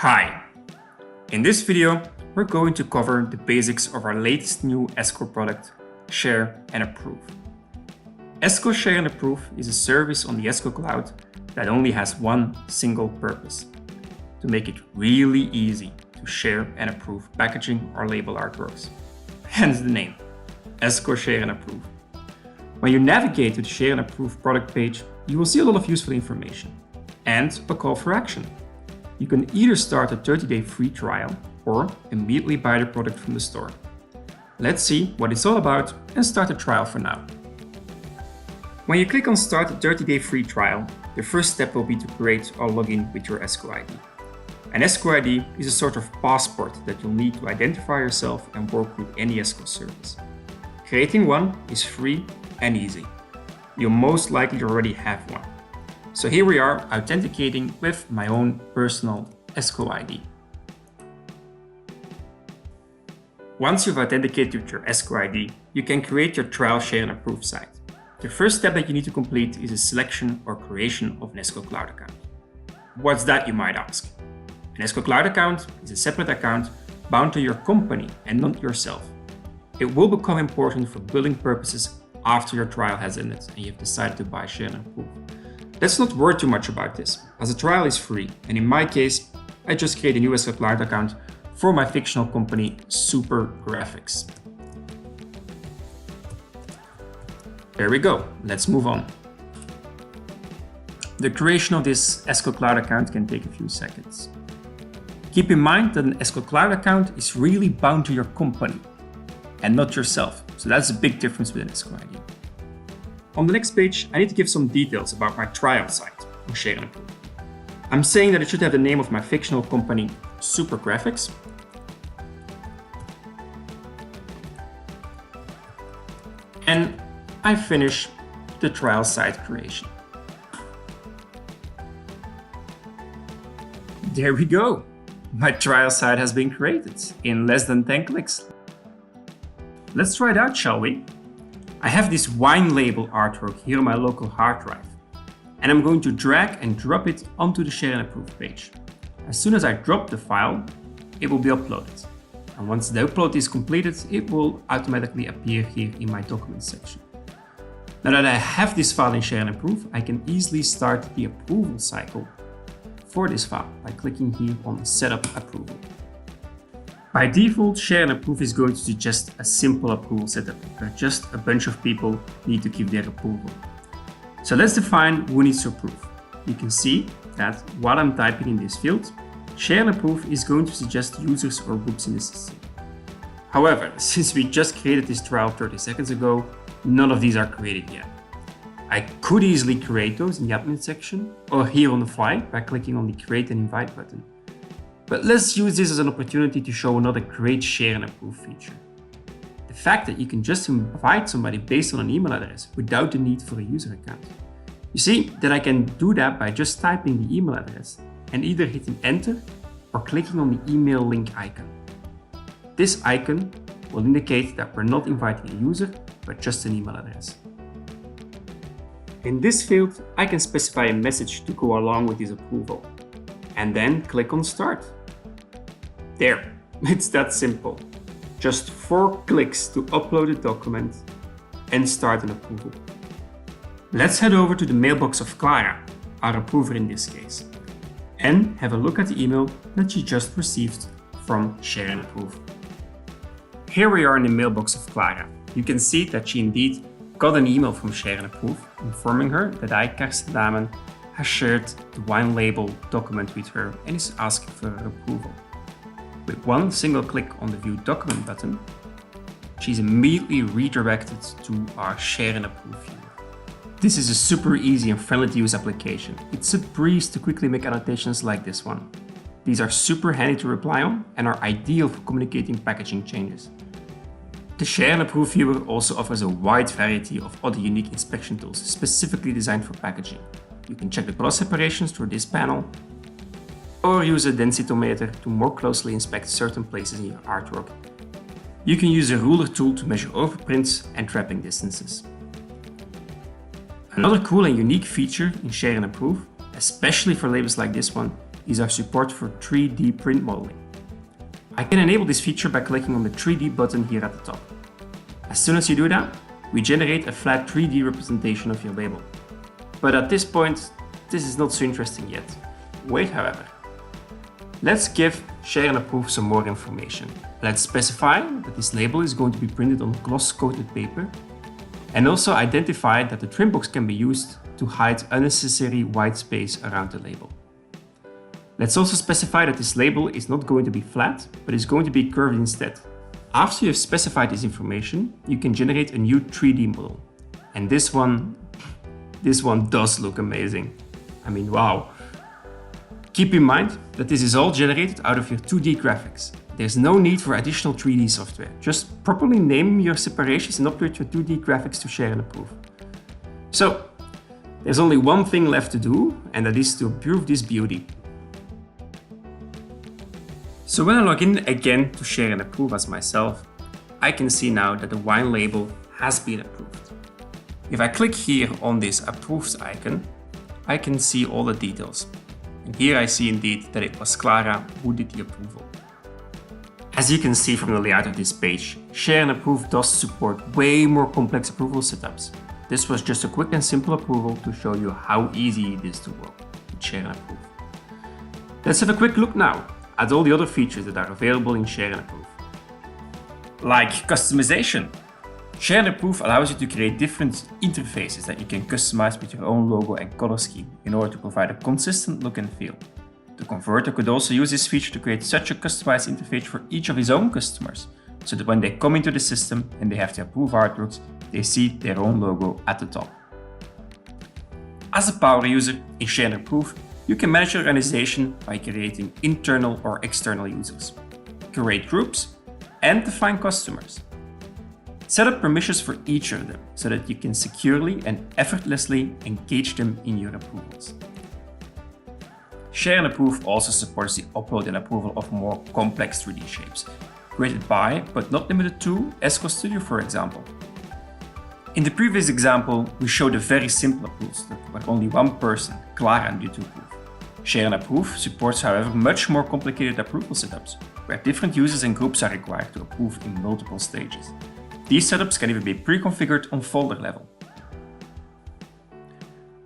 Hi! In this video, we're going to cover the basics of our latest new Esko product, Share and Approve. Esko Share and Approve is a service on the Esko Cloud that only has one single purpose: to make it really easy to share and approve packaging or label artworks. Hence the name, Esko Share and Approve. When you navigate to the Share and Approve product page, you will see a lot of useful information and a call for action. You can either start a 30-day free trial or immediately buy the product from the store. Let's see what it's all about and start the trial for now. When you click on Start a 30-day free trial, the first step will be to create or log in with your Esko ID. An Esko ID is a sort of passport that you'll need to identify yourself and work with any Esko service. Creating one is free and easy. You'll most likely already have one. So here we are authenticating with my own personal Esko ID. Once you've authenticated with your Esko ID, you can create your trial Share and Approve site. The first step that you need to complete is a selection or creation of an Esko Cloud account. What's that, you might ask? An Esko Cloud account is a separate account bound to your company and not yourself. It will become important for billing purposes after your trial has ended and you've decided to buy Share and Approve. Let's not worry too much about this, as the trial is free, and in my case, I just create a new Esko Cloud account for my fictional company, Super Graphics. There we go, let's move on. The creation of this Esko Cloud account can take a few seconds. Keep in mind that an Esko Cloud account is really bound to your company and not yourself, so that's a big difference with an Esko ID. On the next page, I need to give some details about my trial site on Share and Approve. I'm saying that it should have the name of my fictional company, Super Graphics. And I finish the trial site creation. There we go. My trial site has been created in less than 10 clicks. Let's try it out, shall we? I have this wine label artwork here on my local hard drive, and I'm going to drag and drop it onto the Share and Approve page. As soon as I drop the file, it will be uploaded. And once the upload is completed, it will automatically appear here in my documents section. Now that I have this file in Share and Approve, I can easily start the approval cycle for this file by clicking here on Setup Approval. By default, Share and Approve is going to suggest a simple approval setup, where just a bunch of people need to give their approval. So let's define who needs to approve. You can see that while I'm typing in this field, Share and Approve is going to suggest users or groups in the system. However, since we just created this trial 30 seconds ago, none of these are created yet. I could easily create those in the admin section or here on the fly by clicking on the Create and Invite button. But let's use this as an opportunity to show another great Share and Approve feature. The fact that you can just invite somebody based on an email address without the need for a user account. You see that I can do that by just typing the email address and either hitting enter or clicking on the email link icon. This icon will indicate that we're not inviting a user, but just an email address. In this field, I can specify a message to go along with this approval, and then click on Start. There, it's that simple. Just 4 clicks to upload a document and start an approval. Let's head over to the mailbox of Clara, our approver in this case, and have a look at the email that she just received from Share and Approve. Here we are in the mailbox of Clara. You can see that she indeed got an email from Share and Approve informing her that I, Karsten Damen, has shared the wine label document with her and is asking for her approval. With one single click on the View Document button, she's immediately redirected to our Share and Approve viewer. This is a super easy and friendly to use application. It's a breeze to quickly make annotations like this one. These are super handy to reply on and are ideal for communicating packaging changes. The Share and Approve viewer also offers a wide variety of other unique inspection tools specifically designed for packaging. You can check the color separations through this panel, or use a densitometer to more closely inspect certain places in your artwork. You can use a ruler tool to measure overprints and trapping distances. Another cool and unique feature in Share and Approve, especially for labels like this one, is our support for 3D print modeling. I can enable this feature by clicking on the 3D button here at the top. As soon as you do that, we generate a flat 3D representation of your label. But at this point, this is not so interesting yet. Wait, however. Let's give Share and Approve some more information. Let's specify that this label is going to be printed on gloss-coated paper, and also identify that the trim box can be used to hide unnecessary white space around the label. Let's also specify that this label is not going to be flat, but is going to be curved instead. After you've specified this information, you can generate a new 3D model. And this one does look amazing. I mean, wow. Keep in mind that this is all generated out of your 2D graphics. There's no need for additional 3D software. Just properly name your separations and upload your 2D graphics to Share and Approve. So, there's only one thing left to do, and that is to approve this beauty. So when I log in again to Share and Approve as myself, I can see now that the wine label has been approved. If I click here on this approved icon, I can see all the details. And here I see indeed that it was Clara who did the approval. As you can see from the layout of this page, Share and Approve does support way more complex approval setups. This was just a quick and simple approval to show you how easy it is to work with Share and Approve. Let's have a quick look now at all the other features that are available in Share and Approve. Like customization. Share and Approve allows you to create different interfaces that you can customize with your own logo and color scheme in order to provide a consistent look and feel. The converter could also use this feature to create such a customized interface for each of his own customers, so that when they come into the system and they have to approve artworks, they see their own logo at the top. As a power user in Share and Approve, you can manage your organization by creating internal or external users, create groups, and define customers. Set up permissions for each of them so that you can securely and effortlessly engage them in your approvals. Share and Approve also supports the upload and approval of more complex 3D shapes, created by, but not limited to, Esko Studio, for example. In the previous example, we showed a very simple approvals where only one person, Clara, needed to approve. Share and Approve supports, however, much more complicated approval setups, where different users and groups are required to approve in multiple stages. These setups can even be pre-configured on folder level.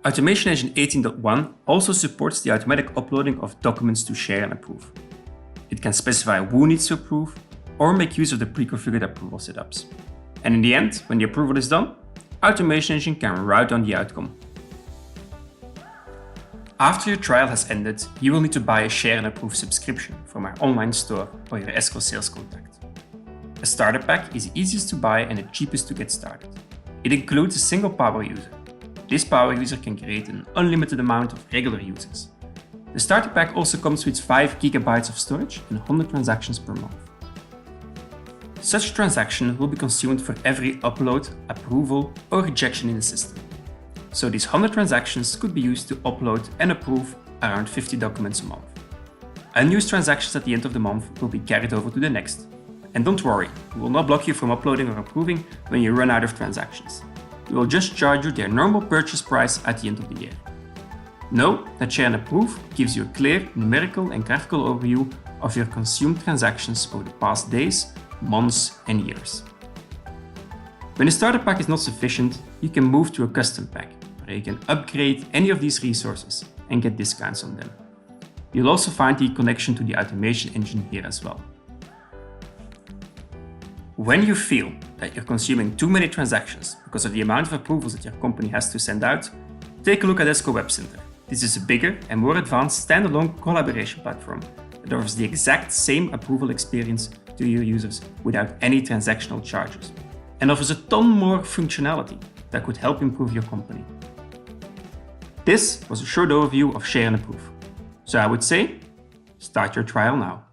Automation Engine 18.1 also supports the automatic uploading of documents to Share and Approve. It can specify who needs to approve or make use of the pre-configured approval setups. And in the end, when the approval is done, Automation Engine can route on the outcome. After your trial has ended, you will need to buy a Share and Approve subscription from our online store or your Esko sales contact. A starter pack is the easiest to buy and the cheapest to get started. It includes a single power user. This power user can create an unlimited amount of regular users. The starter pack also comes with 5 GB of storage and 100 transactions per month. Such transaction will be consumed for every upload, approval, or rejection in the system. So these 100 transactions could be used to upload and approve around 50 documents a month. Unused transactions at the end of the month will be carried over to the next. And don't worry, we will not block you from uploading or approving when you run out of transactions. We will just charge you their normal purchase price at the end of the year. Know that Share and Approve gives you a clear numerical and graphical overview of your consumed transactions over the past days, months, and years. When a starter pack is not sufficient, you can move to a custom pack, where you can upgrade any of these resources and get discounts on them. You'll also find the connection to the automation engine here as well. When you feel that you're consuming too many transactions because of the amount of approvals that your company has to send out, take a look at Esko Web Center. This is a bigger and more advanced standalone collaboration platform that offers the exact same approval experience to your users without any transactional charges, and offers a ton more functionality that could help improve your company. This was a short overview of Share and Approve. So I would say, start your trial now.